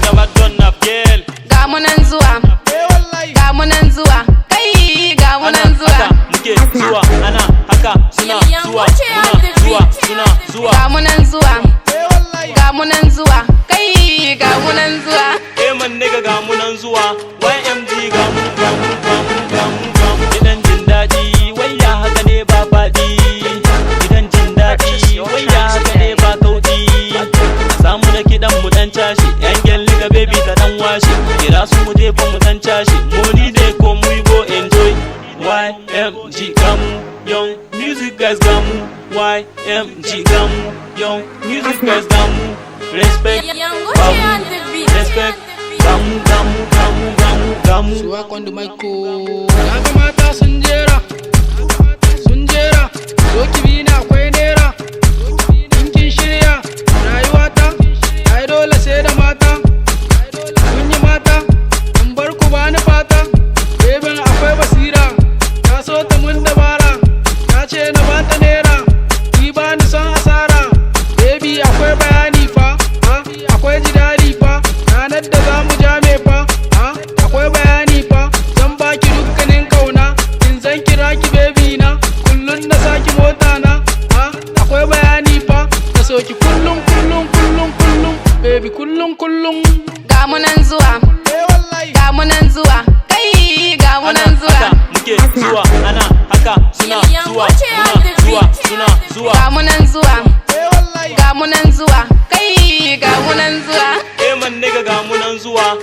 da wadon na fiel. Ga mu nan zuwa, ga mu nan zuwa, kai ga mu nan zuwa. Haka muke zuwa, ana haka suna zuwa, muna zuwa, suna zuwa. Ga mu nan zuwa, ga mu nan zuwa, kai ga mu nan zuwa. Man nigga ga mu nan zuwa, YMG ga mu. Gidan jin daɗi, wai ya haka ne ba faɗi. Gidan jin daɗi, wai ya haka ne ba kauɗi. Samu na kiɗan mu dan cashe, yan gyalli ga baby ta dan washe. Kira su mu jefa mu dan cashe, money dey ko mu go enjoy. YMG ga mu, young music guys ga mu. YMG ga mu, young music guys ga mu. Respect, respect. Gamu. Suwa kwando maiko. Naga mata sun jera, zo ki bi na akwai nera. In kin shirya rayuwata, ai dole sai da mata. Kun yi mata, in bar ku bani fata. Bebin akwai basira, ta so ta mun dabara. Ta ce na bata nera, ni ba ni son asara. Baby akwai bayani fa, akwai jidali fa. Ranar da za mu jame fa, akwai bayani fa. Zan baki dukkanin kauna, in zan kira ki baby na. Kullun na saki mota na, akwai bayani fa. Na so ki kullum, baby kullum. Ga mu nan zuwa, ga mu nan zuwa, kai ga mu nan zuwa. Haka muke zuwa, ana haka suna zuwa, muna zuwa, suna zuwa. Ga mu nan zuwa, ga mu nan zuwa, kai ga mu nan zuwa. Man nigga ga mu nan zuwa.